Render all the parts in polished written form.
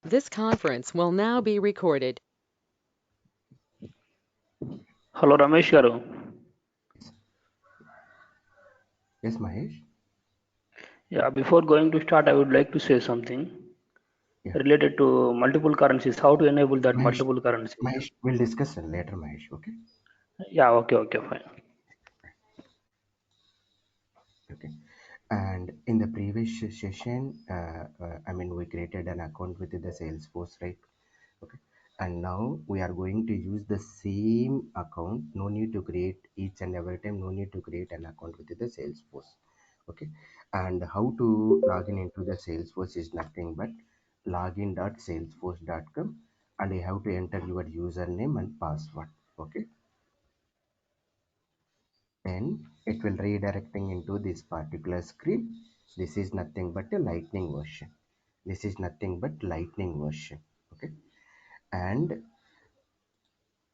This conference will now be recorded. Hello, Ramesh garu. Yes, Mahesh. Yeah, before going to start, I would like to say something Yeah, related to multiple currencies. How to enable that Mahesh. multiple currencies? Mahesh, we'll discuss later, Mahesh. Okay. Yeah, okay, fine. Okay. And in the previous session, we created an account with the Salesforce, right? Okay. And now we are going to use the same account. No need to create each and every time. No need to create an account with the Salesforce. Okay. And how to log in into the Salesforce is nothing but login.salesforce.com, and you have to enter your username and password. Okay. Then it will redirecting into this particular screen. This is nothing but a lightning version. This is nothing but lightning version. Okay. And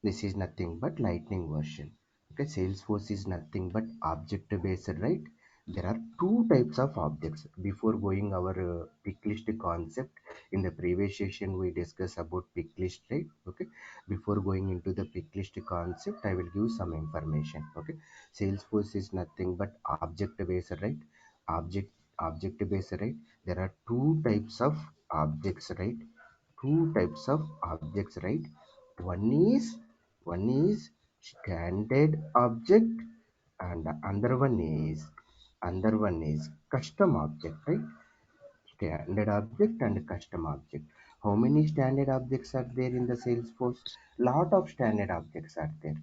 this is nothing but lightning version. Okay. Salesforce is nothing but object based, right? There are two types of objects. Before going our pick list concept, in the previous session we discussed about pick list, right? Okay. Before going into the pick list concept, I will give some information. Okay. Salesforce is nothing but object based, right? Object based, right? There are two types of objects, right? Two types of objects, right? One is one is standard object, and another one is custom object, right? Standard object and custom object. How many standard objects are there in the Salesforce? Lot of standard objects are there.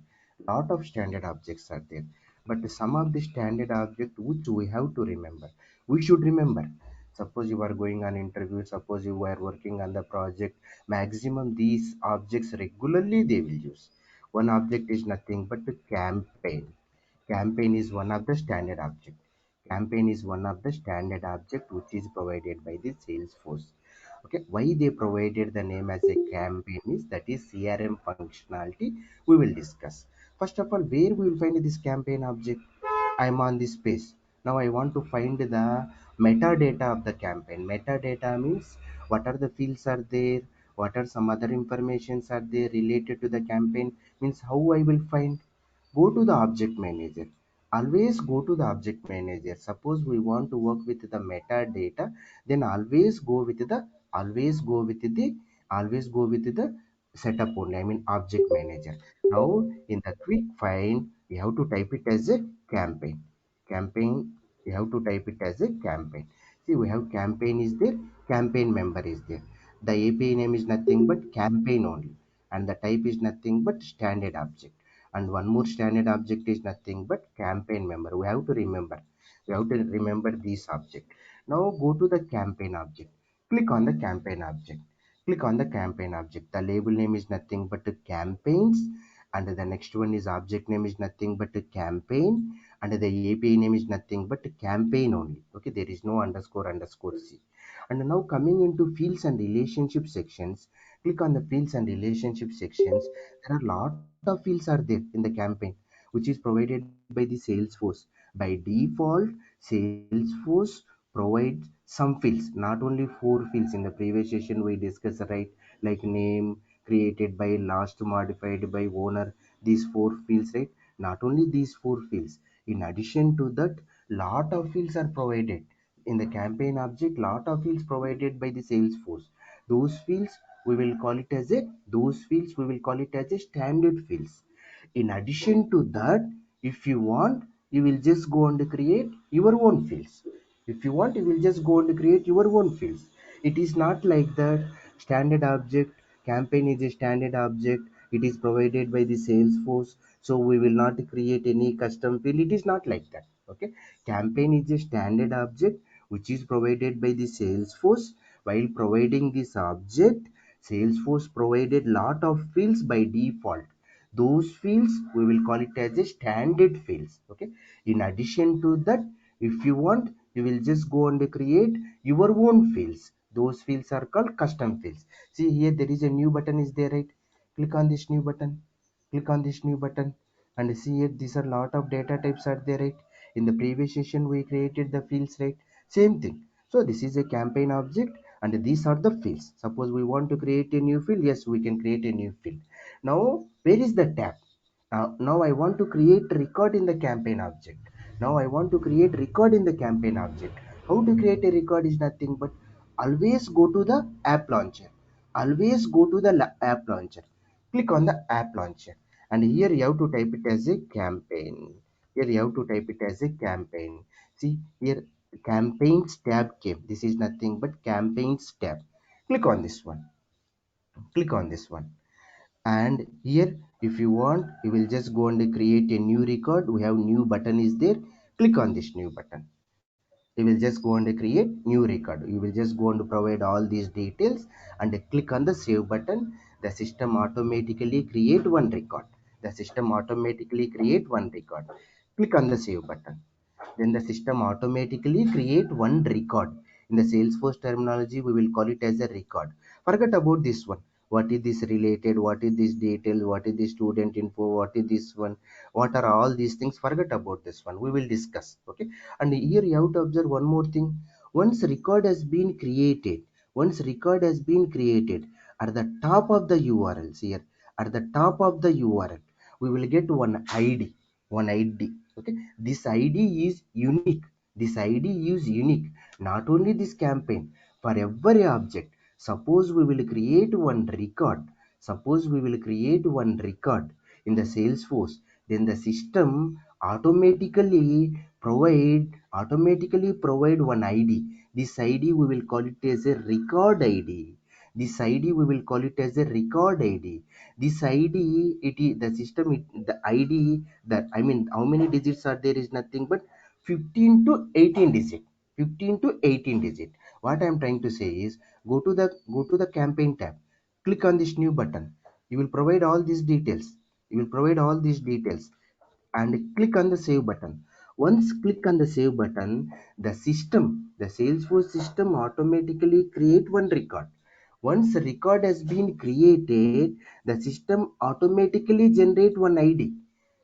But some of the standard object which we have to remember, we should remember. Suppose you are going on interview, suppose you are working on the project, maximum these objects regularly they will use. One object is nothing but the campaign. Campaign is one of the standard object. Campaign is one of the standard object which is provided by the Salesforce. Okay, why they provided the name as a campaign is that is CRM functionality. We will discuss. First of all, where we will find this campaign object? I'm on this page. Now I want to find the metadata of the campaign. Metadata means what are the fields are there, what are some other informations are there related to the campaign, means how I will find. Go to the object manager. Always go to the object manager. Suppose we want to work with the metadata, then always go with the setup only, object manager. Now in the quick find you have to type it as a campaign. You have to type it as a campaign. See, we have campaign is there, campaign member is there. The API name is nothing but campaign only, and the type is nothing but standard object. And one more standard object is nothing but campaign member. We have to remember this object. Now go to the campaign object. Click on the campaign object. The label name is nothing but the campaigns, and the next one is object name is nothing but the campaign, and the API name is nothing but campaign only. Okay, there is no underscore c. And now coming into fields and relationship sections, click on the fields and relationship sections. There are a lot of fields are there in the campaign, which is provided by the Salesforce. By default, Salesforce provides some fields, not only four fields. In the previous session we discussed, right? Like name, created by, last modified by, owner, these four fields, right? Not only these four fields, in addition to that, lot of fields are provided in the campaign object. Lot of fields provided by the Salesforce. Those fields we will call it as a standard fields. In addition to that, if you want, you will just go and create your own fields. If you want, you will just go and create your own fields. It is not like that. Standard object, campaign is a standard object, it is provided by the Salesforce, so we will not create any custom field. It is not like that. Okay, campaign is a standard object which is provided by the Salesforce. While providing this object, Salesforce provided lot of fields by default. Those fields we will call it as a standard fields. Okay, in addition to that, if you want, you will just go and create your own fields. Those fields are called custom fields. See here, there is a new button is there, right? Click on this new button. And see here, these are lot of data types are there, right? In the previous session we created the fields, right? Same thing. So this is a campaign object, and these are the fields. Suppose we want to create a new field, yes, we can create a new field. Now where is the tab? Now I want to create record in the campaign object. Now I want to create record in the campaign object. How to create a record is nothing but always go to the app launcher. Always go to the app launcher. Click on the app launcher, and here you have to type it as a campaign. Here you have to type it as a campaign. See here, campaigns tab came. This is nothing but campaigns tab. Click on this one. Click on this one. And here, if you want, you will just go and create a new record. We have new button is there. Click on this new button. You will just go and create new record. You will just go and provide all these details and click on the save button. The system automatically create one record. The system automatically create one record. Click on the save button. Then the system automatically create one record. In the Salesforce terminology, we will call it as a record. Forget about this one. What is this related? What is this detail? What is the student info? What is this one? What are all these things? Forget about this one. We will discuss. Okay. And here you have to observe one more thing. Once record has been created, once record has been created, at the top of the URLs here, at the top of the URL, we will get one ID. One ID. Okay, this id is unique. This id is unique. Not only this campaign, for every object. Suppose we will create one record. Suppose we will create one record in the Salesforce, then the system automatically provide one id. This id we will call it as a record id. This id we will call it as a record id. This id, it is the system, the id, that I mean how many digits are there is nothing but 15 to 18 digit. 15 to 18 digit. What I am trying to say is, go to the campaign tab. Click on this new button. You will provide all these details. You will provide all these details and click on the save button. Once click on the save button, the Salesforce system automatically create one record. Once a record has been created, the system automatically generate one id.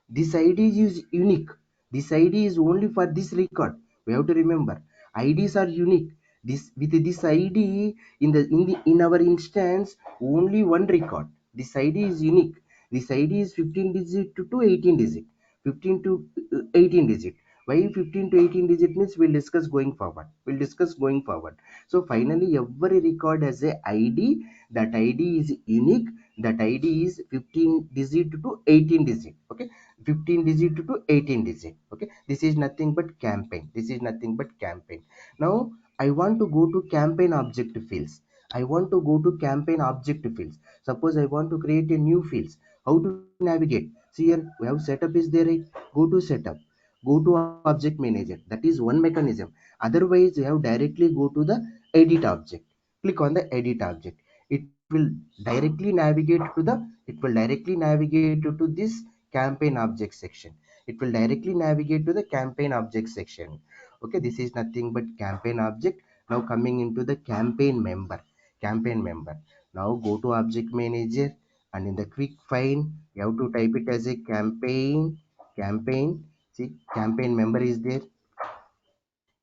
This id is unique. This id is only for this record. We have to remember, ids are unique. This, with this id, in our instance, only one record. This id is unique. This id is 15 digit to 18 digit. 15 to 18 digit. Why 15 to 18 digit means we'll discuss going forward. We'll discuss going forward. So finally, every record has a id. That id is unique. That id is 15 digit to 18 digit. Okay, 15 digit to 18 digit. Okay, this is nothing but campaign. This is nothing but campaign. Now I want to go to campaign object fields. I want to go to campaign object fields. Suppose I want to create a new fields. How to navigate? See here, we have setup is there, right? Go to setup. Go to object manager. That is one mechanism. Otherwise, you have directly go to the edit object. Click on the edit object. It will directly navigate to the, it will directly navigate to this campaign object section. It will directly navigate to the campaign object section. Okay, this is nothing but campaign object. Now coming into the campaign member. Campaign member. Now go to object manager, and in the quick find you have to type it as a campaign. See, campaign member is there.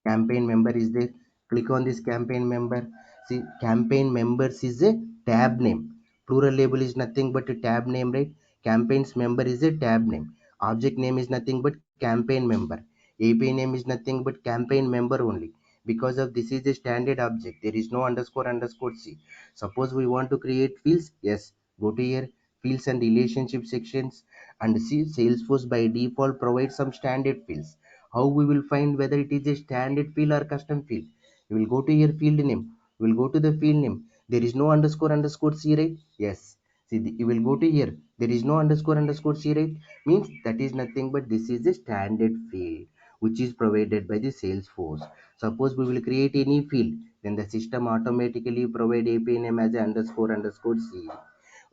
Campaign member is there. Click on this campaign member. See, campaign members is a tab name. Plural label is nothing but a tab name, right? Campaigns member is a tab name. Object name is nothing but campaign member. API name is nothing but campaign member only. Because of this is a standard object, there is no underscore c. Suppose we want to create fields, yes, go to here, fields and relationship sections, and see, Salesforce by default provides some standard fields. How we will find whether it is a standard field or custom field? You will go to your field name. You will go to the field name. There is no underscore c, right? Yes. See, you will go to here. There is no underscore c, right? Means that is nothing but this is a standard field which is provided by the Salesforce. Suppose we will create any field, then the system automatically provide API name as a underscore c.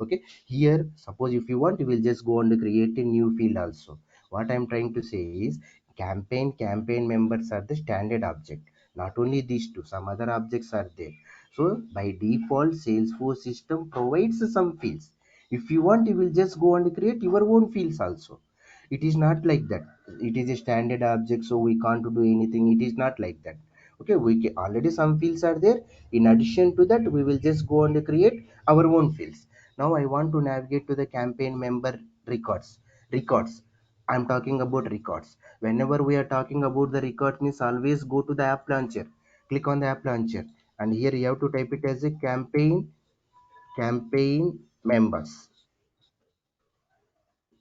Okay, here suppose if you want, you will just go and create a new field also. What I'm trying to say is, campaign members are the standard object. Not only these two, some other objects are there. So by default, Salesforce system provides some fields. If you want, you will just go and create your own fields also. It is not like that. It is a standard object, so we can't do anything. It is not like that. Okay, already some fields are there. In addition to that, we will just go and create our own fields. Now I want to navigate to the campaign member records. I'm talking about records. Whenever we are talking about the record means always go to the app launcher, click on the app launcher, and here you have to type it as a campaign members.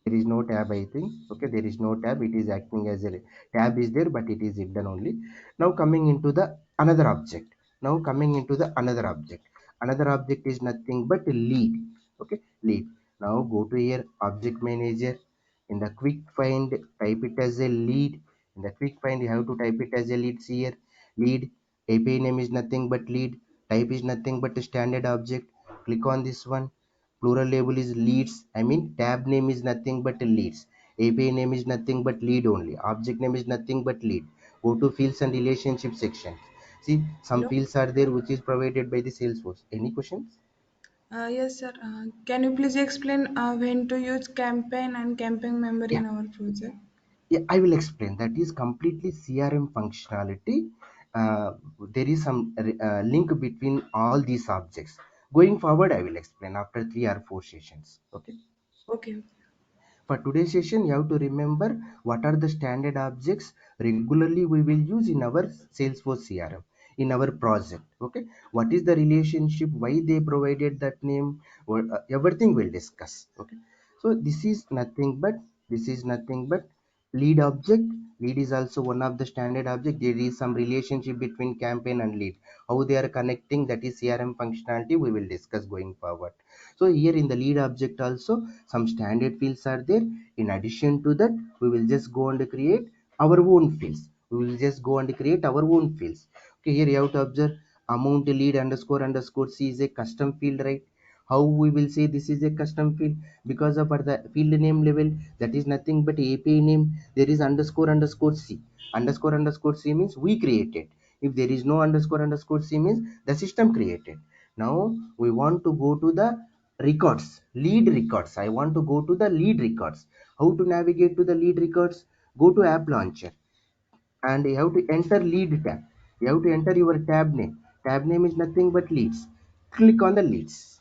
There is no tab, I think. Okay, there is no tab, it is acting as a tab is there, but it is hidden only. Now coming into the another object. Another object is nothing but lead. Okay, lead. Now go to here, object manager. In the quick find, type it as a lead. In the quick find, you have to type it as a lead. See here, lead. API name is nothing but lead. Type is nothing but a standard object. Click on this one. Plural label is leads. I mean tab name is nothing but leads. API name is nothing but lead only. Object name is nothing but lead. Go to fields and relationship section. See, some Hello. fields are there which is provided by the Salesforce. Any questions? Yes, sir. Can you please explain when to use campaign and campaign member Yeah, in our project? yeah, I will explain. That is completely CRM functionality. There is some link between all these objects. Going forward, I will explain after 3 or 4 sessions. Okay. Okay. For today's session, you have to remember what are the standard objects regularly we will use in our Salesforce CRM, in our project. Okay, what is the relationship, why they provided that name, or everything we'll discuss. Okay, so this is nothing but lead object. Lead is also one of the standard object. There is some relationship between campaign and lead. How they are connecting, that is CRM functionality we will discuss going forward. So here in the lead object also some standard fields are there. In addition to that, we will just go and create our own fields. Okay, here you have to observe amount lead underscore underscore c is a custom field, right? How we will say this is a custom field? Because of at the field name level, that is nothing but API name. There is underscore underscore c. Underscore underscore c means we created. If there is no underscore underscore c means the system created. Now we want to go to the lead records. I want to go to the lead records. How to navigate to the lead records? Go to app launcher, and you have to enter lead tab. You have to enter your tab name is nothing but leads. Click on the leads.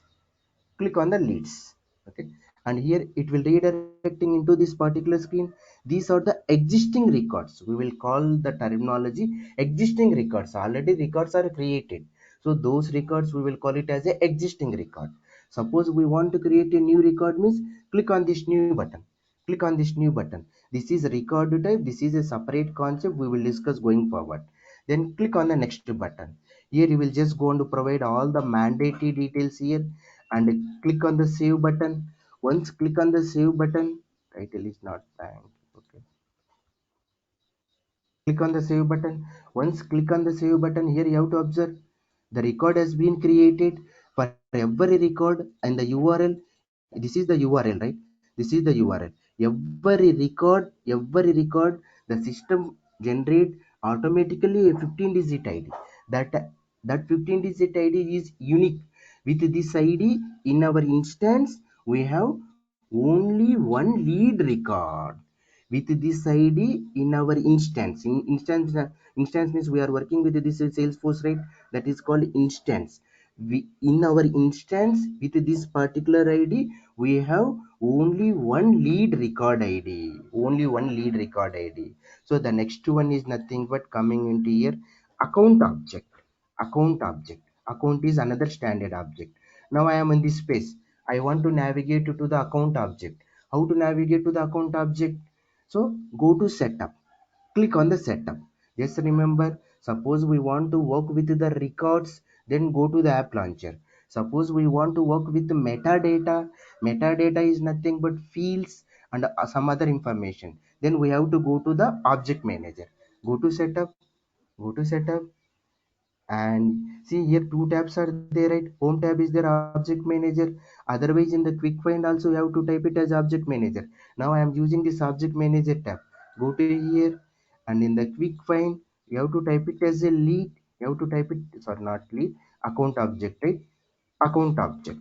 Okay, and here it will redirecting into this particular screen. These are the existing records. We will call the terminology existing records. Already records are created, so those records we will call it as a existing record. Suppose we want to create a new record means click on this new button. This is record type. This is a separate concept we will discuss going forward. Then click on the next button. Here you will just go and provide all the mandatory details here, and click on the save button. Once click on the save button, title is not bank. Okay, click on the save button. Once click on the save button, here you have to observe the record has been created. For every record and the URL, this is the URL, right? This is the URL. Every record the system generate automatically a 15 digit ID. That 15 digit ID is unique. With this ID in our instance, we have only one lead record. With this ID in our instance means we are working with this Salesforce, right? That is called instance. In our instance with this particular ID, we have only one lead record ID. So the next one is nothing but coming into here, account object. Account is another standard object. Now I am in this space. I want to navigate to the account object. How to navigate to the account object? So go to setup. Click on the setup. Just remember, suppose we want to work with the records, then go to the app launcher. Suppose we want to work with the metadata is nothing but fields and some other information, then we have to go to the object manager. Go to setup. Go to setup, and see here two tabs are there, right? Home tab is their object manager. Otherwise in the quick find also you have to type it as object manager. Now I am using this object manager tab. Go to here, and in the quick find you have to type it as a lead. You have to type it, sorry, not lead, account object, right? account object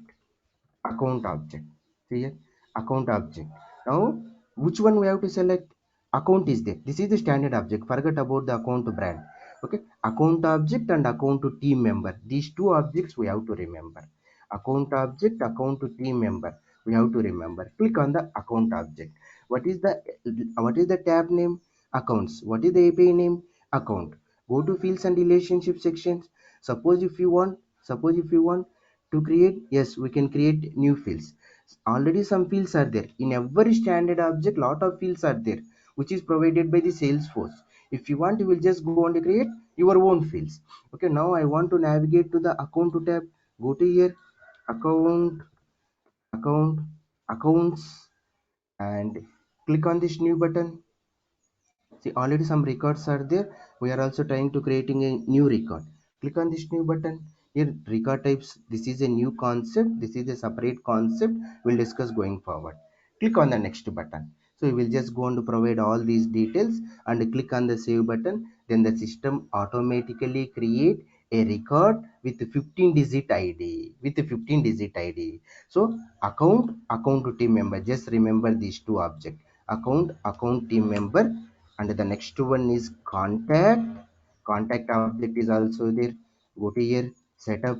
account object. See here, account object. Now which one we have to select? Account is there. This is the standard object. Forget about the account brand. Okay, account object and account to team member, these two objects we have to remember. Account object, account to team member, we have to remember. Click on the account object. What is the tab name? Accounts. What is the API name? Account. Go to fields and relationship sections. Suppose if you want to create, yes, we can create new fields. Already some fields are there in every standard object. Lot of fields are there which is provided by the Salesforce. If you want, you will just go and create your own fields. Okay, now I want to navigate to the account tab. Go to here, account, account, accounts, and click on this new button. See, already some records are there. We are also trying to creating a new record. Click on this new button. Here, record types, this is a new concept, this is a separate concept, we'll discuss going forward. Click on the next button. So we will just go on to provide all these details and click on the save button. Then the system automatically create a record with 15 digit id, so account to team member, just remember these two objects, account team member. And the next one is contact object is also there. Go to here, setup.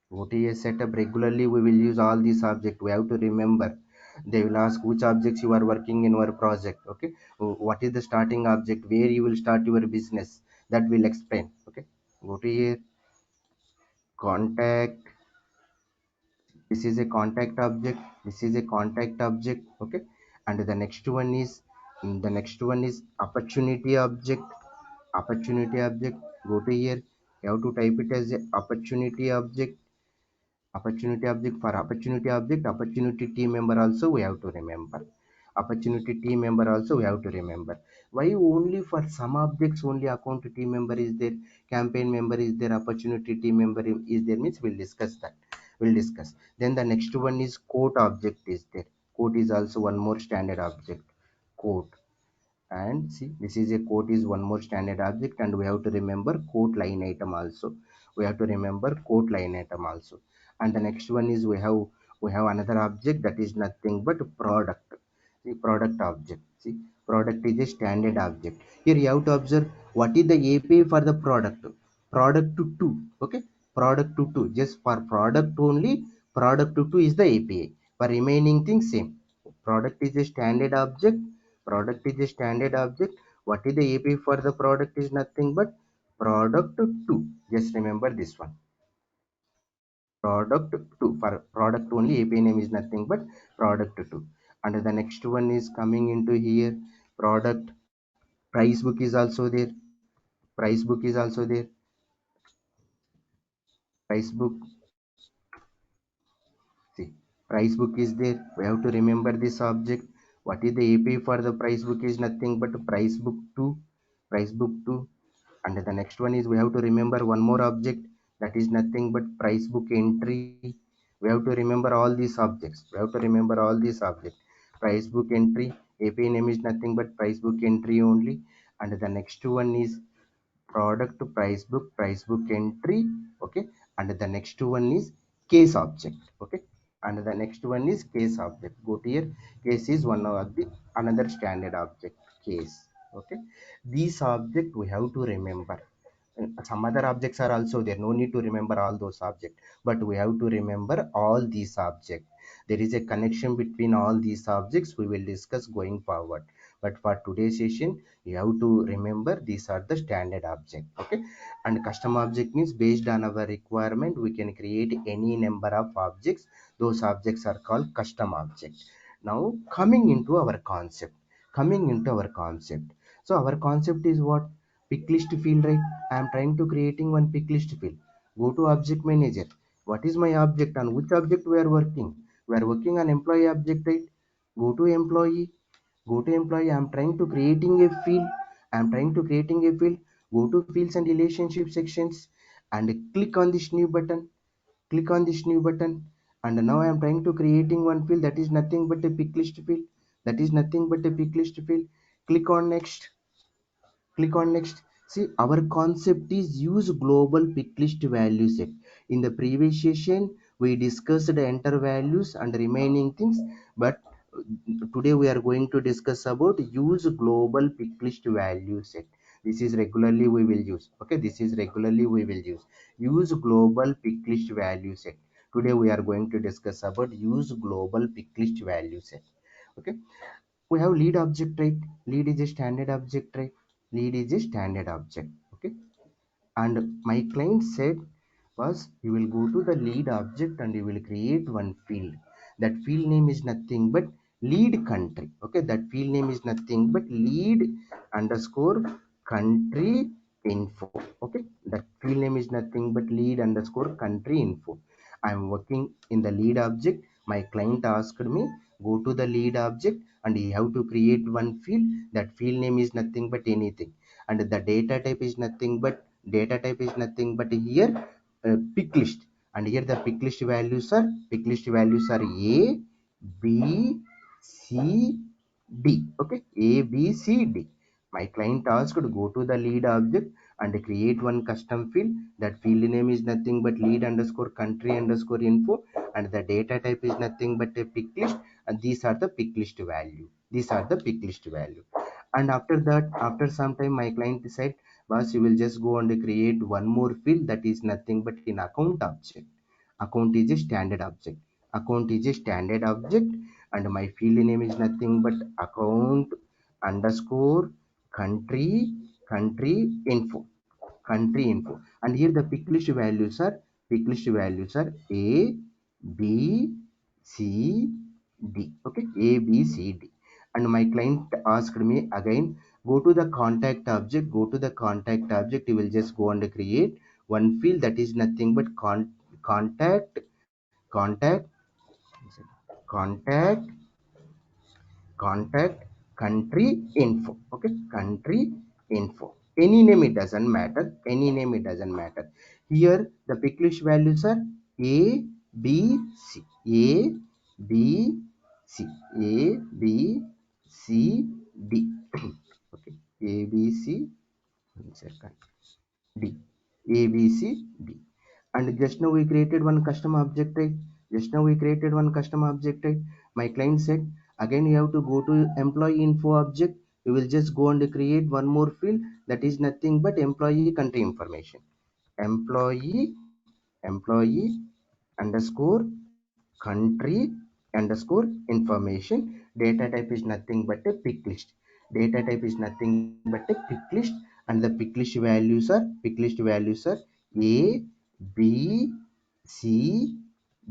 Go to here, setup. Regularly we will use all these objects, we have to remember. They will ask which objects you are working in your project. Okay, what is the starting object, where you will start your business, that will explain. Okay, go to here, contact. This is a contact object, okay. And the next one is opportunity object. Go to here, you have to type it as a opportunity object. For opportunity team member also we have to remember. Why only for some objects only account team member is there, campaign member is there, opportunity team member is there, means we'll discuss that. Then the next one is quote object is there. Quote is also one more standard object. Quote. And see, this is a quote is one more standard object, and we have to remember quote line item also. And the next one is we have another object, that is nothing but product. See, product object. See, product is a standard object. Here you have to observe what is the API for the product. Product to two. Okay, product to two. Just for product only, product to two is the API. For remaining things same. Product is a standard object. What is the API for the product is nothing but product to. Just remember this one. Product to, for product only, API name is nothing but product to. And the next one is coming into here, product. Price book is also there. Price book. See, price book is there. We have to remember this object. What is the API for the price book is nothing but price book to. And the next one is we have to remember one more object, that is nothing but price book entry. We have to remember all these objects. Price book entry, API name is nothing but price book entry only. And the next one is product to price book entry. Okay, and the next one is case object. Okay, and the next one is case object. Go to here, case is one of the another standard object, case. Okay, these object we have to remember. Some other objects are also there, no need to remember all those objects, but we have to remember all these objects. There is a connection between all these objects, we will discuss going forward. But for today's session, you have to remember these are the standard object. Okay, and custom object means based on our requirement we can create any number of objects. Those objects are called custom object. Now coming into our concept. So our concept is what? Pick list field, right? I am trying to creating one pick list field. Go to object manager. What is my object, on which object we are working? We are working on employee object, right? Go to employee. I am trying to creating a field. Go to fields and relationship sections and click on this new button. And now I am trying to creating one field, that is nothing but a pick list field. Click on next. See, our concept is use global pick list value set. In the previous session we discussed enter values and remaining things, but today we are going to discuss about use global pick list value set. This is regularly we will use. Okay, this is regularly we will use global pick list value set. Today we are going to discuss about use global pick list value set. Okay, we have lead object, right? Lead is a standard object, right? Lead is a standard object. Okay, and my client said was you will go to the lead object and you will create one field. That field name is nothing but lead country. Okay, that field name is nothing but lead underscore country info. Okay, that field name is nothing but lead underscore country info. I'm working in the lead object. My client asked me go to the lead object and you have to create one field. That field name is nothing but anything, and the data type is nothing but here pick list. And here the pick list values are a b c d. Okay, a b c d. My client asked to go to the lead object and create one custom field. That field name is nothing but lead underscore country underscore info, and the data type is nothing but a pick list, and these are the pick list value. And after that, after some time, my client said, boss, you will just go and create one more field that is nothing but in account object. Account is a standard object. And my field name is nothing but account underscore country info. And here the pick list values are A, B, C, D. Okay, A, B, C, D. And my client asked me again, go to the contact object. You will just go and create one field that is nothing but contact, contact, contact, contact country info. Okay, country info. Any name it doesn't matter. Here the pick list values are a b c a b c a b c d. Okay, a b c, one second, d, a b c d. And just now we created one custom object, right? My client said again you have to go to employee info object. You will just go and create one more field that is nothing but employee country information. Employee underscore country underscore information. Data type is nothing but a pick list. And the pick list values are a b c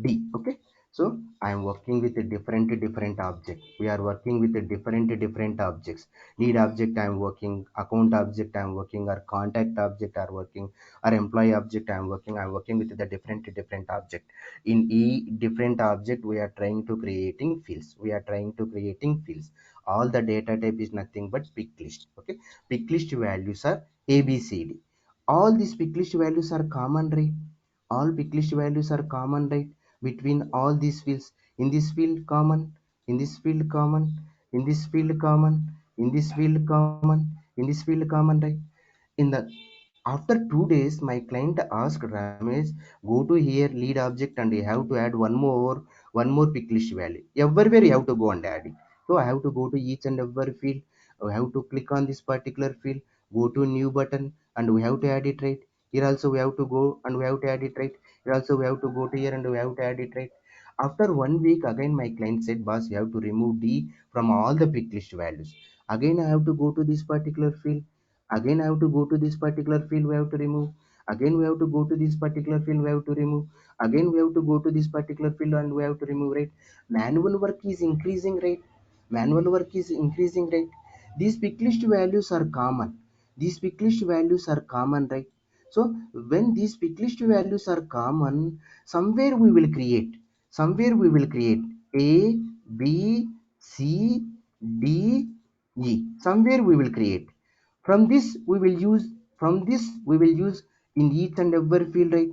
d. Okay, so I am working with a different object. We are working with a different objects. Lead object I am working, account object I am working, or contact object are working, or employee object I am working with the different object. In each different object we are trying to creating fields. All the data type is nothing but pick list. Okay, pick list values are abcd. All these pick list values are common, right? All pick list values are common, right? Between all these fields, in this field common, in this field common, in this field common, in this field common, in this field common, right? In the After 2 days, my client asked Ramesh, go to here lead object and you have to add one more pick list value. Everywhere you have to go and add it. So I have to go to each and every field. I have to click on this particular field, go to new button, and we have to add it, right? Here also we have to go and we have to add it, right? Here also we have to go to here and we have to add it, right? After 1 week, again my client said, boss, you have to remove D from all the pick list values. Again I have to go to this particular field. Again I have to go to this particular field, we have to remove. Again we have to go to this particular field, we have to remove. Again we have to go to this particular field and we have to remove, right? Manual work is increasing, right? These pick list values are common. Right? So when these pick list values are common, somewhere we will create a b c d e. Somewhere we will create. From this we will use in each and every field, right?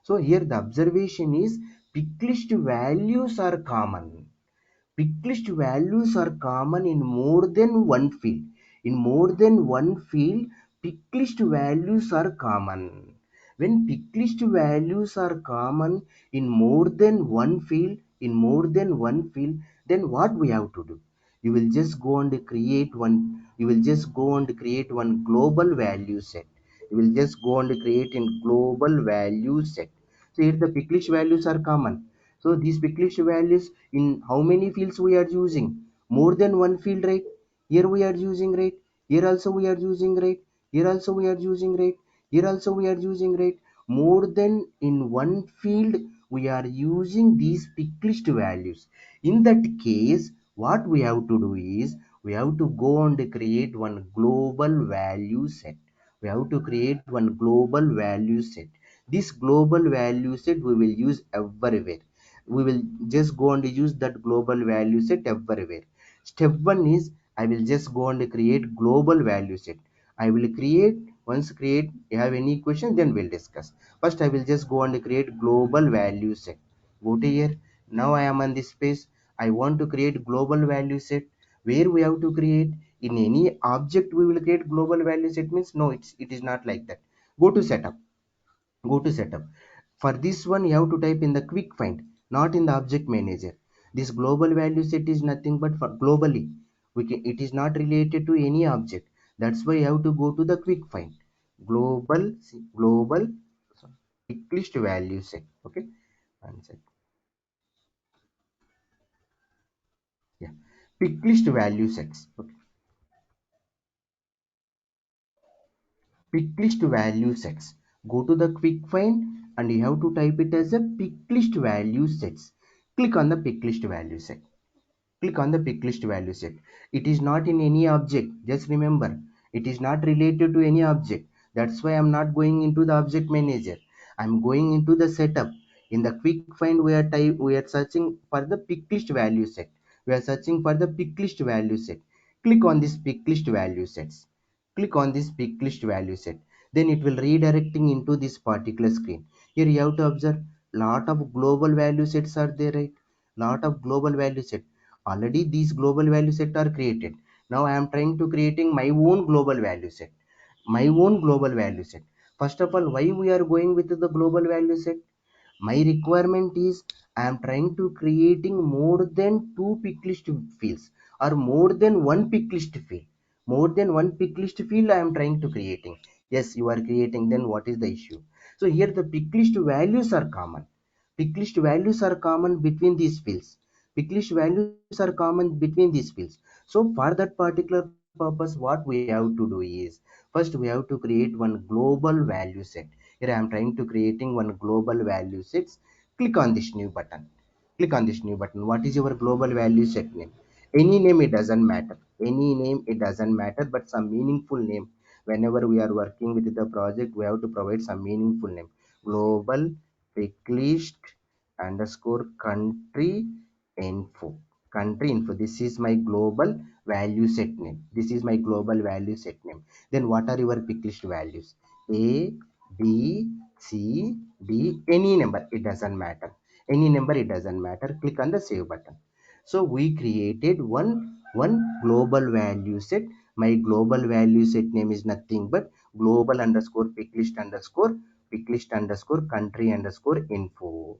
So here the observation is pick list values are common. In more than one field. Pick list values are common. When pick list values are common in more than one field, then what we have to do? you will just go and create one global value set. You will just go and create a global value set. So here the picklish values are common. So these picklish values, in how many fields we are using? More than one field, right? Here we are using, right? Here also we are using, right? Here also we are using, right? Here also we are using, right? More than in one field we are using these picklish values. In that case, what we have to do is we have to go and create one global value set. We have to create one global value set. This global value set we will use everywhere. We will just go and use that global value set everywhere. Step one is I will just go and create global value set. I will create, once create, you have any question, then we'll discuss. First I will just go and create global value set. Go to here. Now I am on this page. I want to create global value set. Where we have to create? In any object we will create global value set means? No, it is not like that. Go to setup. Go to setup. For this one you have to type in the quick find, not in the object manager. This global value set is nothing but for globally. It is not related to any object. That's why you have to go to the quick find. Global pick list value set. Okay. One sec. Yeah. Pick list value sets. Okay. Pick list value sets. Go to the quick find and you have to type it as a pick list value sets. Click on the pick list value set. Click on the pick list value set. It is not in any object. Just remember, it is not related to any object. That's why I'm not going into the object manager. I'm going into the setup. In the quick find, we are searching for the pick list value set. We are searching for the pick list value set. Click on this pick list value sets. Click on this pick list value set. Then it will redirecting into this particular screen. Here you have to observe lot of global value sets are there, right? Lot of global value set. Already these global value set are created. Now I am trying to creating my own global value set. My own global value set. First of all, why we are going with the global value set? My requirement is I am trying to creating more than two pick list fields or more than one pick list field. More than one pick list field I am trying to creating. Yes, you are creating, then what is the issue? So here the pick list values are common. Pick list values are common between these fields. Pick list values are common between these fields. So for that particular purpose, what we have to do is first we have to create one global value set. Here I am trying to creating one global value sets. Click on this new button. Click on this new button. What is your global value set name? Any name, it doesn't matter. Any name, it doesn't matter, but some meaningful name. Whenever we are working with the project, we have to provide some meaningful name. Global pick list underscore country info. This is my global value set name. This is my global value set name. Then what are your pick list values? A, B, C, D, any number, it doesn't matter. Any number, it doesn't matter. Click on the save button. So we created one global value set. My global value set name is nothing but global underscore pick list underscore country underscore info.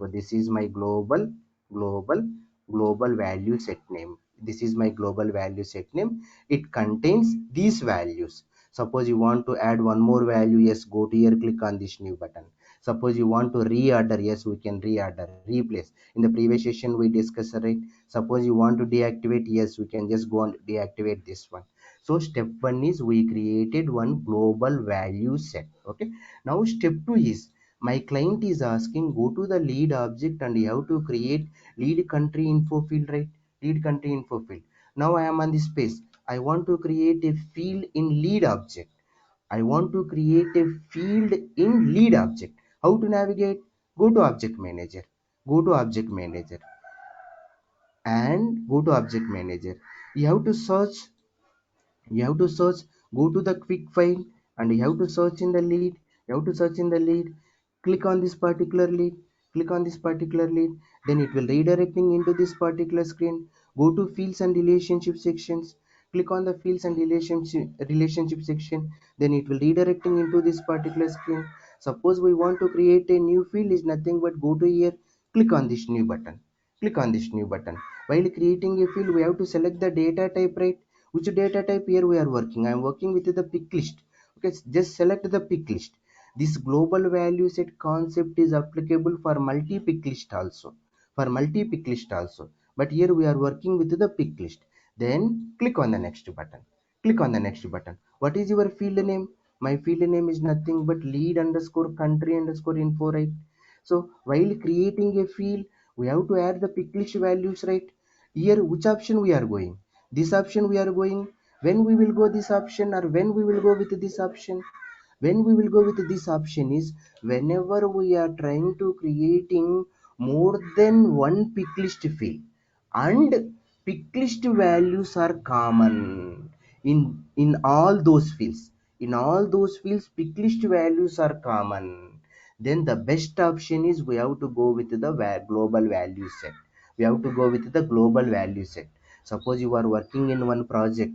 This is my global global value set name. This is my global value set name. It contains these values. Suppose you want to add one more value, yes, go to here, click on this new button. Suppose you want to reorder, yes, we can reorder, replace. In the previous session we discussed, right? Suppose you want to deactivate, yes, we can just go and deactivate this one. So step one is we created one global value set. Okay. Now step two is my client is asking go to the lead object and you have to create lead country info field, right? Lead country info field. Now I am on this page. I want to create a field in lead object. I want to create a field in lead object. How to navigate? Go to object manager. Go to object manager and go to object manager. You have to search. You have to search. Go to the quick find and you have to search in the lead. You have to search in the lead. Click on this particular lead. Click on this particular lead. Then it will redirecting into this particular screen. Go to fields and relationship sections. Click on the fields and relationship section. Then it will redirecting into this particular screen. Suppose we want to create a new field, is nothing but go to here, click on this new button. Click on this new button. While creating a field, we have to select the data type, right? Which data type here we are working? I am working with the pick list. Okay, just select the pick list. This global value set concept is applicable for multi pick list also. For multi pick list also. But here we are working with the pick list. Then click on the next button. Click on the next button. What is your field name? My field name is nothing but lead underscore country underscore info, right? So while creating a field, we have to add the pick list values, right? Here which option we are going? This option we are going. When we will go this option, or when we will go with this option? When we will go with this option is whenever we are trying to creating more than one pick list field, and pick list values are common in all those fields. In all those fields, pick list values are common. Then the best option is we have to go with the global value set. We have to go with the global value set. Suppose you are working in one project,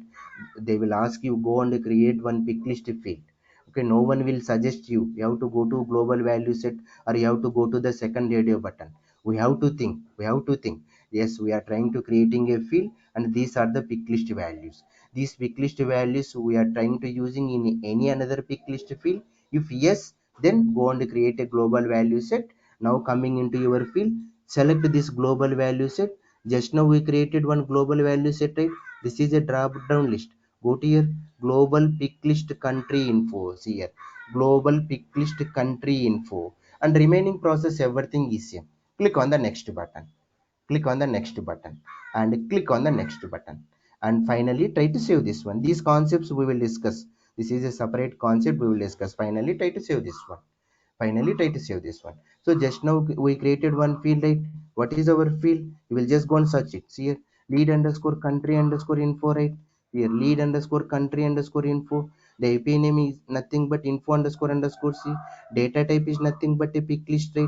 they will ask you go and create one pick list field. Okay, no one will suggest you have to go to global value set, or you have to go to the second radio button. We have to think. Yes, we are trying to creating a field, and these are the pick list values. These pick list values we are trying to using in any another pick list field. If yes, then go and create a global value set. Now coming into your field, select this global value set. Just now we created one global value set, right? This is a drop down list. Go to your global pick list country info. See here, global pick list country info, and remaining process everything is same. Click on the next button. Click on the next button, and click on the next button, and finally try to save this one. These concepts we will discuss. This is a separate concept we will discuss. Finally try to save this one. Finally try to save this one. So just now we created one field, right? What is our field? You will just go and search it. See here, lead underscore country underscore info, right? Here, lead underscore country underscore info. The API name is nothing but info underscore underscore c. Data type is nothing but a pick list, right?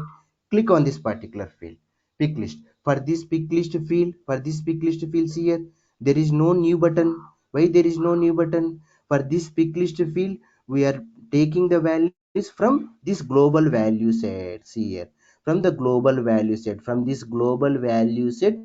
Click on this particular field, pick list. For this pick list field, for this pick list field, see here, there is no new button. Why there is no new button? For this pick list field, we are taking the values from this global value set. See here, from the global value set, from this global value set,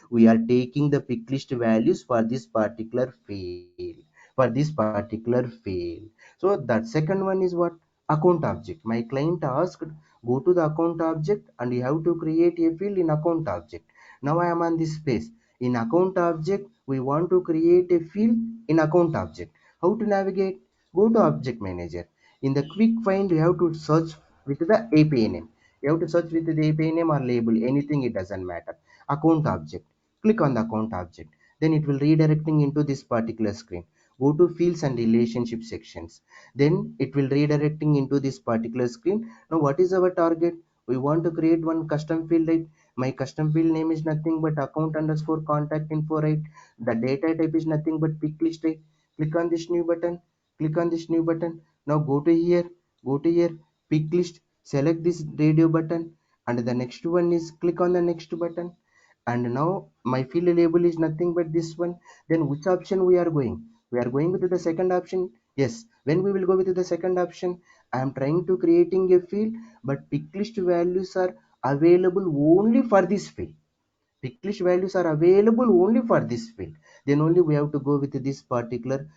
we are taking the pick list values for this particular field, for this particular field. So that second one is what? Account object. My client asked, go to the account object, and you have to create a field in account object. Now I am on this space. In account object, we want to create a field in account object. How to navigate? Go to object manager. In the quick find, you have to search with the API name. You have to search with the API name or label, anything, it doesn't matter. Account object. Click on the account object. Then it will redirecting into this particular screen. Go to fields and relationship sections. Then it will redirecting into this particular screen. Now what is our target? We want to create one custom field, right? My custom field name is nothing but account underscore contact info, right? The data type is nothing but pick list, right? Click on this new button. Click on this new button. Now go to here. Go to here, pick list. Select this radio button, and the next one is click on the next button. And now my field label is nothing but this one. Then which option we are going? We are going with the second option. Yes, when we will go with the second option, I am trying to creating a field, but pick list values are available only for this field. Pick list values are available only for this field. Then only we have to go with this particular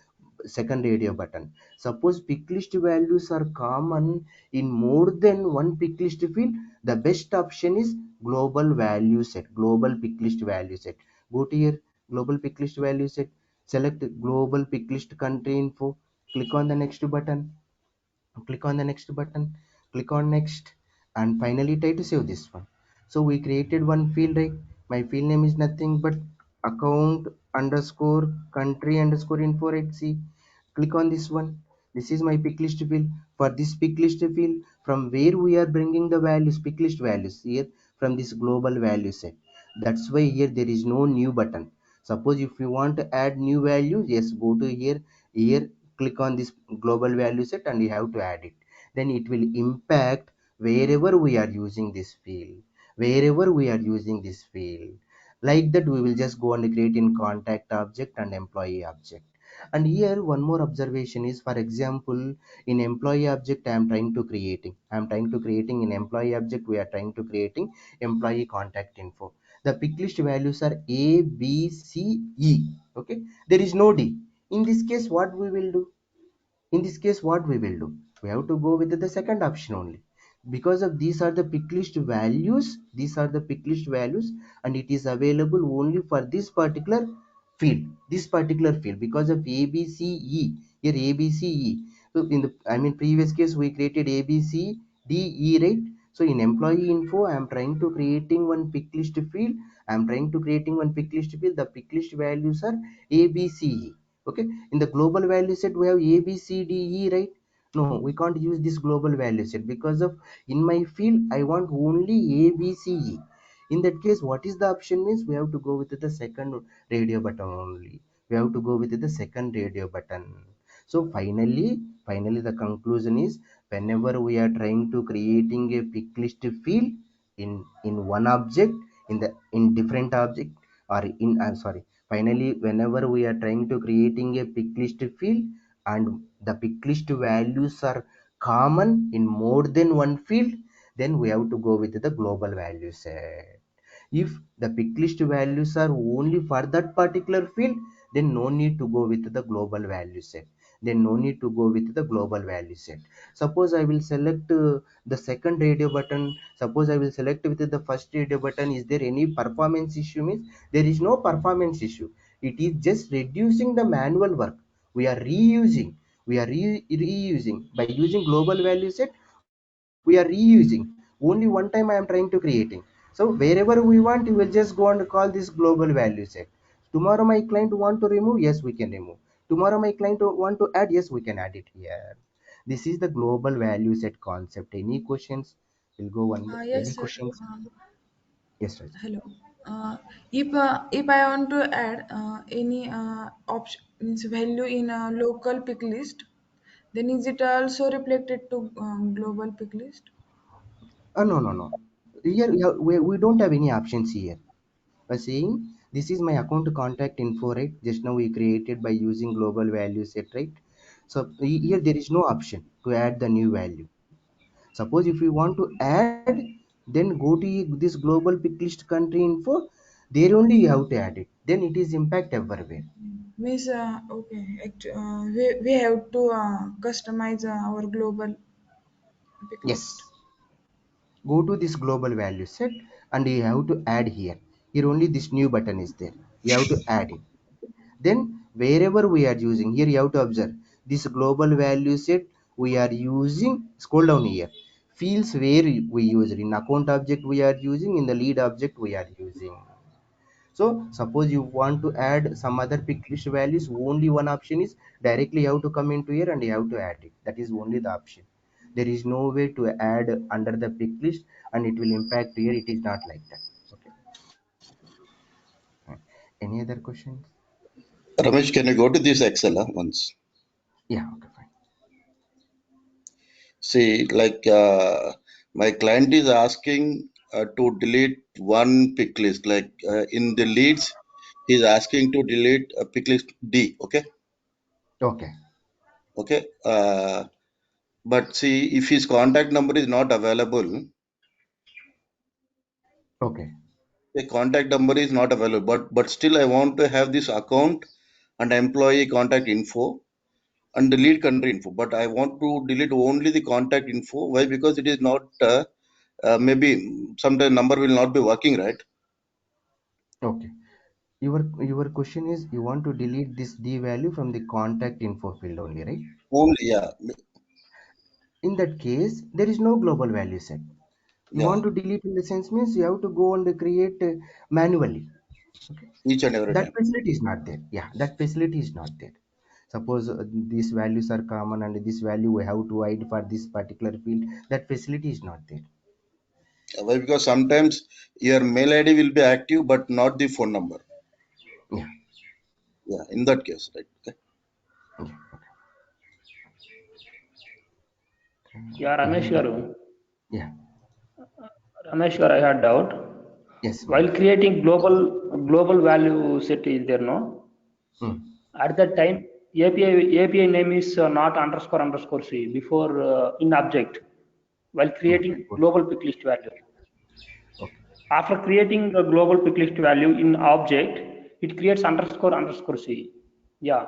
second radio button. Suppose pick list values are common in more than one pick list field, the best option is global value set. Global pick list value set. Go to here, global pick list value set. Select global pick list country info. Click on the next button. Click on the next button. Click on next, and finally try to save this one. So we created one field, right? My field name is nothing but account underscore country underscore info, right? See, click on this one. This is my pick list field. For this pick list field, from where we are bringing the values, pick list values here, from this global value set. That's why here there is no new button. Suppose if you want to add new values, yes, go to here. Here, click on this global value set, and you have to add it. Then it will impact wherever we are using this field. Wherever we are using this field, like that we will just go and create in contact object and employee object. And here one more observation is, for example, in employee object I am trying to creating in employee object, we are trying to creating employee contact info. The pick list values are A, B, C, E. Okay, there is no D. In this case, what we will do? In this case, what we will do? We have to go with the second option only. Because of these are the pick list values, these are the pick list values, and it is available only for this particular field, because of A, B, C, E. Here A, B, C, E. So in the previous case we created A, B, C, D, E, right? So in employee info, I am trying to creating one pick list field. The pick list values are A, B, C, E. Okay, in the global value set we have A, B, C, D, E, right? No, we can't use this global value set because of in my field I want only A, B, C, E. In that case, what is the option means we have to go with the second radio button only. So finally the conclusion is, whenever we are trying to creating a pick list field in one object, in different object, or in I'm sorry finally whenever we are trying to creating a pick list field and the pick list values are common in more than one field, then we have to go with the global value set. If the pick list values are only for that particular field, then no need to go with the global value set. Suppose I will select the second radio button. Suppose I will select with the first radio button. Is there any performance issue means? There is no performance issue. It is just reducing the manual work. We are reusing. Reusing by using global value set. We are reusing. Only one time I am trying to creating. So wherever we want, you will just go and call this global value set. Tomorrow my client want to remove, yes, we can remove. Tomorrow my client want to add, yes, we can add it here. This is the global value set concept. Any questions? We'll go one. Any Yes, sir. questions? Yes, Raj. Hello. If I want to add any option means value in a local pick list, then is it also reflected to global pick list? No, no, no. Here we don't have any options here. By saying this is my account contact info, right? Just now we created by using global value set, right? So here there is no option to add the new value. Suppose if you want to add, then go to this global pick list country info. There only you have to add it. Then it is impact everywhere. Means okay, we have to customize our global pick list. Yes. Go to this global value set and you have to add here. Here only this new button is there. You have to add it. Then wherever we are using, here you have to observe this global value set we are using. Scroll down here. Fields where we use it. In account object we are using, in the lead object we are using. So suppose you want to add some other pick list values, only one option is directly you have to come into here and you have to add it. That is only the option. There is no way to add under the pick list and it will impact here. It is not like that. Okay. Any other questions? Ramesh, can you go to this Excel once? Yeah, okay, fine. See, like my client is asking to delete one pick list. Like in the leads, he's asking to delete a pick list D. Okay. Okay. Okay. But see, if his contact number is not available, Okay. the contact number is not available. But still, I want to have this account and employee contact info and delete country info. But I want to delete only the contact info. Why? Because it is not. Maybe sometime number will not be working, right? Okay. Your question is you want to delete this D value from the contact info field only, right? Only, yeah, In that case, there is no global value set. You yeah, want to delete in the sense means you have to go and create manually. Okay. each and every That time. facility is not there. Yeah, that facility is not there. Suppose these values are common and this value we have to hide for this particular field. That facility is not there. Why? Because sometimes your mail ID will be active, but not the phone number. Yeah. Yeah, in that case, right? Okay. Okay. Yeah, Ramesh Any? garu. Yeah. Ramesh garu, I had doubt. Yes. While creating global value set is there, no? Mm. At that time, API name is not underscore C before in object while Okay. creating Good. global pick list value. Okay. After creating a global pick list value in object, it creates underscore underscore C. Yeah,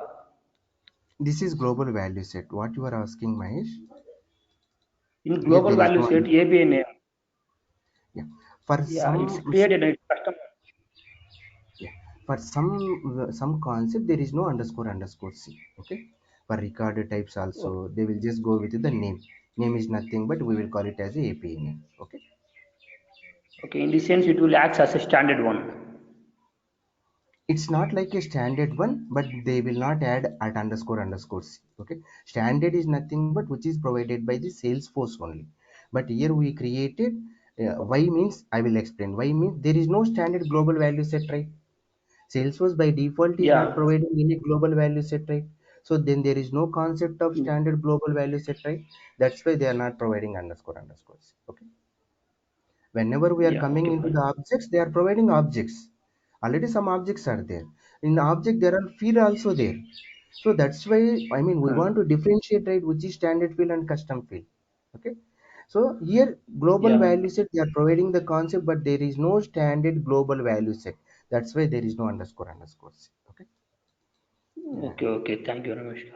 This is global value set. What you are asking, Mahesh? in Here global there is value no set API name. yeah. For Yeah, it's some created in custom. yeah. For some concept there is no underscore underscore C. Okay. For record types also they will just go with the name. Name is nothing but we will call it as a API name. Okay. Okay, in this sense, it will act as a standard one. It's not like a standard one, but they will not add at underscore underscore C. Okay. Standard is nothing but which is provided by the Salesforce only. But here we created why means I will explain. Why means there is no standard global value set, right? Salesforce by default is not Yeah, providing any global value set, right? So then there is no concept of standard global value set, right? That's why they are not providing underscore underscores. Okay. Whenever we are yeah, coming okay, into fine. the objects, they are providing objects. Already some objects are there. In the object, there are field also there. So that's why I mean we want to differentiate, right, which is standard field and custom field. Okay. So here global Yeah, value set they are providing the concept, but there is no standard global value set. That's why there is no underscore underscores. Okay. okay, okay. Thank you, Ramesh.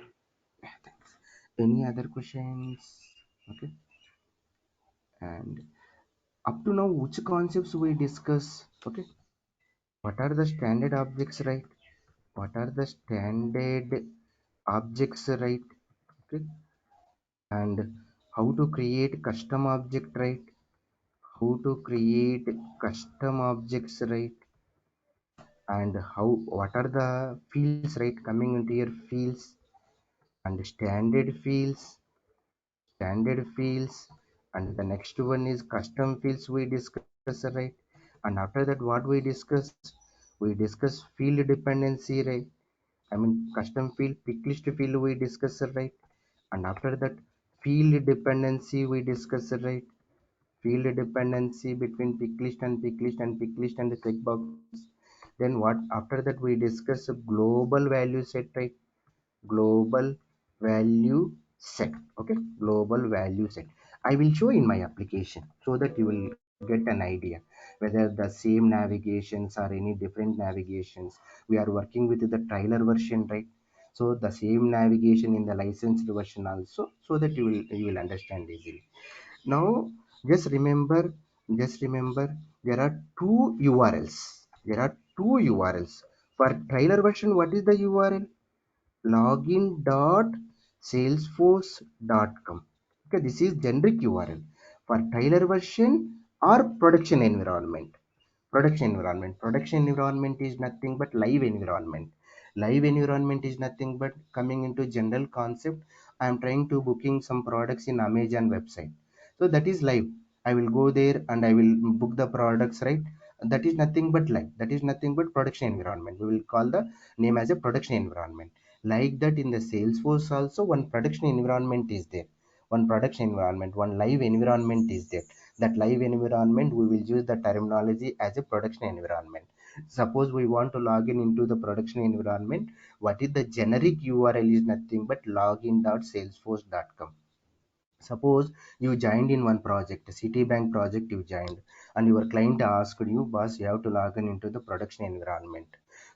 Any other questions? Okay. And up to now, which concepts we discuss? Okay. What are the standard objects, right? What are the standard objects, right? Okay. And how to create custom object, right? How to create custom objects, right? And how what are the fields, right? Coming into your fields and standard fields, and the next one is custom fields we discuss, right? And after that what we discuss field dependency, right? I mean custom field pick list field we discuss, right? And after that field dependency we discuss, right? Field dependency between pick list and pick list and pick list and the checkbox. Then what after that we discuss a global value set, right? Global value set. Okay. Global value set I will show in my application so that you will get an idea whether the same navigations or any different navigations. We are working with the trailer version, right? So the same navigation in the licensed version also, so that you will understand easily. Now just remember there are two URLs. There are two URLs for trailer version. What is the URL? login.salesforce.com. Okay, this is generic URL for trailer version or production environment is nothing but live environment. Live environment is nothing but coming into general concept. I am trying to booking some products in Amazon website, so that is live. I will go there and I will book the products, right? That is nothing but live. That is nothing but production environment. We will call the name as a production environment. Like that in the Salesforce also one production environment is there. One production environment, one live environment is there. That live environment we will use the terminology as a production environment. Suppose we want to log in into the production environment, what is the generic URL is nothing but login.salesforce.com. Suppose you joined in one project, Citibank project you joined, and your client asked you, boss, you have to log in into the production environment.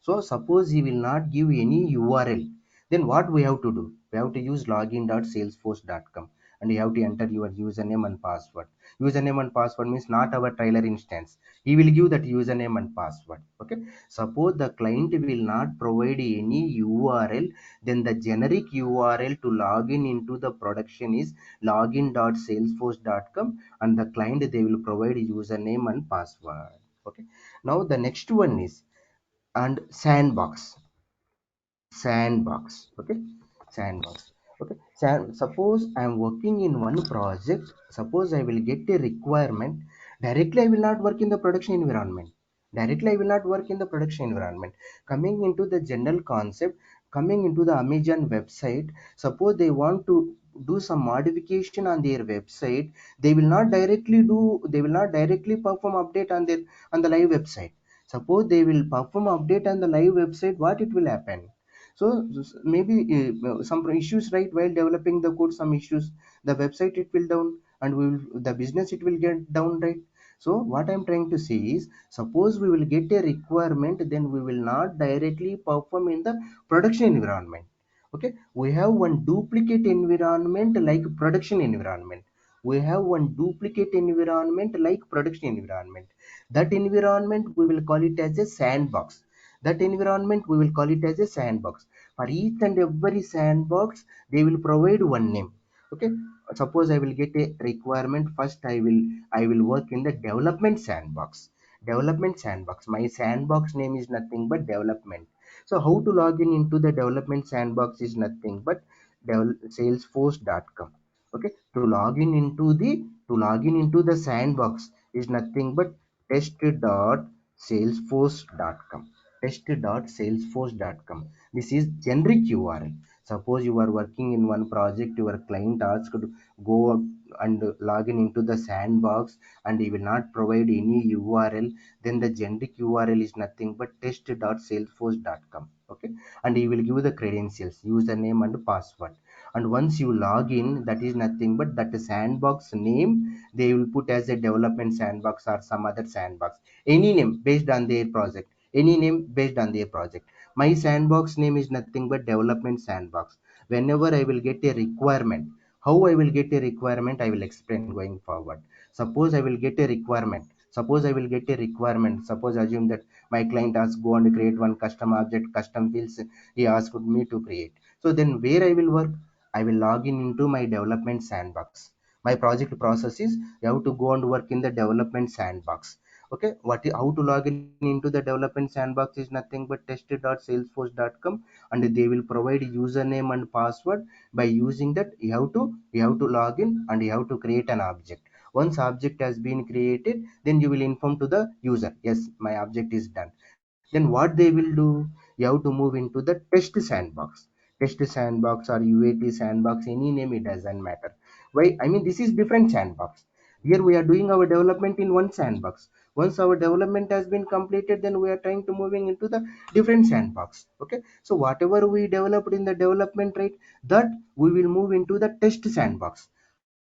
So suppose he will not give any URL, then what we have to do? We have to use login.salesforce.com, and you have to enter your username and password. Username and password means not our trailer instance. He will give that username and password. Okay. Suppose the client will not provide any URL, then the generic URL to log in into the production is login.salesforce.com, and the client they will provide username and password. Okay. Now the next one is and sandbox. Okay. Sandbox. Okay. Suppose I am working in one project. Suppose I will get a requirement. Directly I will not work in the production environment. Directly I will not work in the production environment. Coming into the general concept, coming into the Amazon website, suppose they want to do some modification on their website, they will not directly perform update on their on the live website. Suppose they will perform update on the live website, what it will happen? So maybe some issues, right? While developing the code, some issues, the website it will down, and the business it will get down, right? So what I'm trying to say is, suppose we will get a requirement, then we will not directly perform in the production environment. Okay, we have one duplicate environment like production environment. We have one duplicate environment like production environment. That environment we will call it as a sandbox. That environment we will call it as a sandbox. For each and every sandbox, they will provide one name. Okay, suppose I will get a requirement. First I will work in the development sandbox. Development sandbox, my sandbox name is nothing but development. So how to log in into the development sandbox is nothing but salesforce.com. Okay, to log in into the sandbox is nothing but test.salesforce.com. Test.salesforce.com. This is generic URL. Suppose you are working in one project, your client asked to go and log in into the sandbox, and he will not provide any URL, then the generic URL is nothing but test.salesforce.com. Okay, and he will give the credentials, username and password. And once you log in, that is nothing but that sandbox name they will put as a development sandbox or some other sandbox, any name based on their project, any name based on their project. My sandbox name is nothing but development sandbox. Whenever I will get a requirement, how I will get a requirement, I will explain going forward. Suppose I will get a requirement. Suppose assume that my client asks go and create one custom object, custom fields he asked me to create. So then where I will work? I will log in into my development sandbox. My project process is you have to go and work in the development sandbox. Okay, how to log in into the development sandbox is nothing but test.salesforce.com, and they will provide username and password. By using that, you have to log in and you have to create an object. Once object has been created, then you will inform to the user, yes, my object is done. Then what they will do, you have to move into the test sandbox or UAT sandbox, any name, it doesn't matter. Why? I mean, this is different sandbox. Here we are doing our development in one sandbox. Once our development has been completed, then we are trying to moving into the different sandbox. Okay, so whatever we developed in the development, right, that we will move into the test sandbox.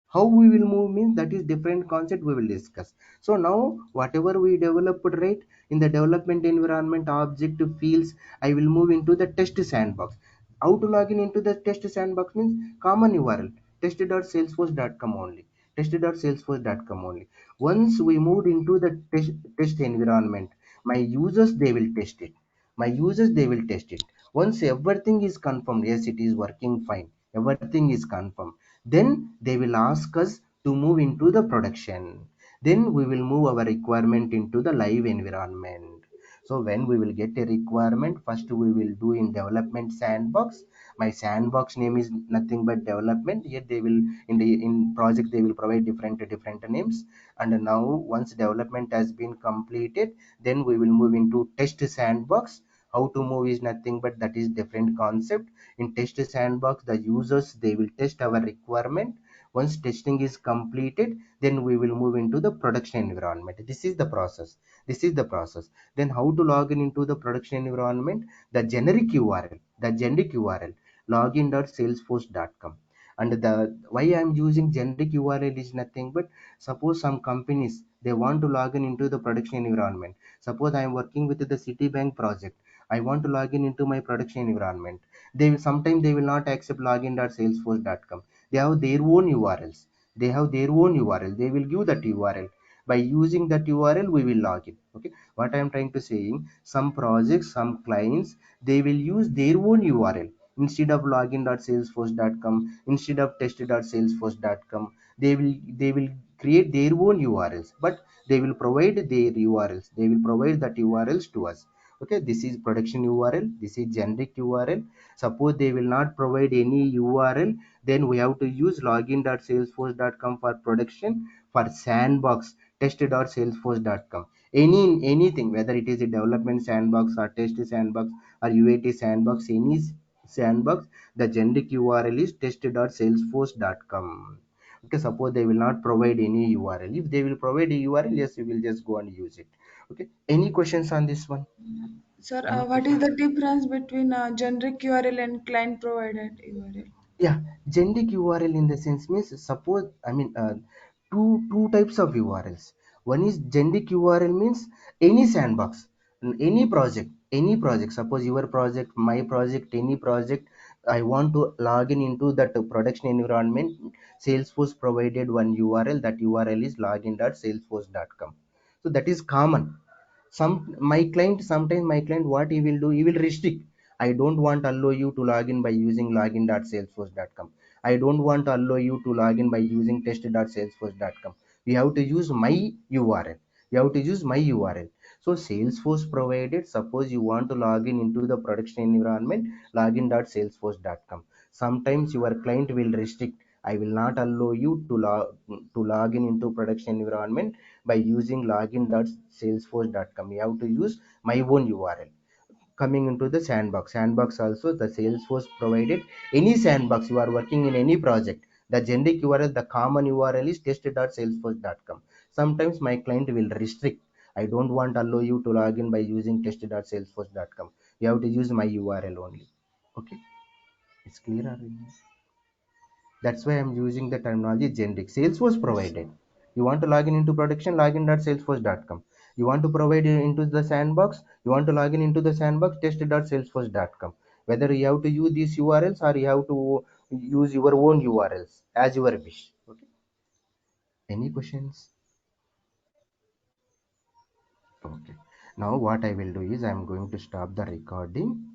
How we will move means that is different concept we will discuss. So now whatever we developed, right, in the development environment object fields, I will move into the test sandbox. How to log in into the test sandbox means common URL, test.salesforce.com only. Test.salesforce.com only. Once we moved into the test environment, my users they will test it. Once everything is confirmed, yes, it is working fine, everything is confirmed, then they will ask us to move into the production. Then we will move our requirement into the live environment. So when we will get a requirement, first we will do in development sandbox. My sandbox name is nothing but development. Here they will, in project they will provide different names. And now once development has been completed, then we will move into test sandbox. How to move is nothing but that is different concept. In test sandbox, the users they will test our requirement. Once testing is completed, then we will move into the production environment. This is the process. Then how to log in into the production environment? The generic URL, login.salesforce.com. And the why I'm using generic URL is nothing but, suppose some companies they want to log in into the production environment. Suppose I am working with the Citibank project, I want to log in into my production environment. They will sometimes they will not accept login.salesforce.com. They have their own URLs. They will give that URL. By using that URL, we will log in. Okay, what I am trying to say, some projects, some clients, they will use their own URL instead of login.salesforce.com, instead of test.salesforce.com. They will create their own URLs, but they will provide their URLs. They will provide that URLs to us. Okay, this is production URL, this is generic URL. Suppose they will not provide any URL, then we have to use login.salesforce.com for production. For sandbox, test.salesforce.com. Anything, whether it is a development sandbox or test sandbox or UAT sandbox, any sandbox, the generic URL is test.salesforce.com. Okay, suppose they will not provide any URL. If they will provide a URL, yes, we will just go and use it. Okay, any questions on this one? Sir, Any what is question? the difference between generic URL and client provided URL? Yeah, generic URL in the sense means, suppose I mean two types of URLs. One is generic URL means any sandbox, any project. Suppose your project, my project, any project. I want to log in into that production environment. Salesforce provided one URL. That URL is login.salesforce.com. So that is common. Sometimes my client, what he will do, he will restrict. I don't want to allow you to log in by using login.salesforce.com. I don't want to allow you to log in by using test.salesforce.com. We have to use my URL. You have to use my URL. So Salesforce provided, suppose you want to log in into the production environment, login.salesforce.com. Sometimes your client will restrict. I will not allow you to log in into production environment by using login.salesforce.com. You have to use my own URL. Coming into the sandbox also, the Salesforce provided any sandbox. You are working in any project, the generic URL, the common URL is test.salesforce.com. Sometimes my client will restrict. I don't want to allow you to log in by using test.salesforce.com. You have to use my URL only. Okay, it's clear already. That's why I'm using the terminology generic. Salesforce provided. You want to log in into production, login.salesforce.com. You want to provide into the sandbox, you want to log in into the sandbox, test.salesforce.com. Whether you have to use these URLs or you have to use your own URLs as your wish. Okay. Any questions? Okay. Now what I will do is I'm going to stop the recording.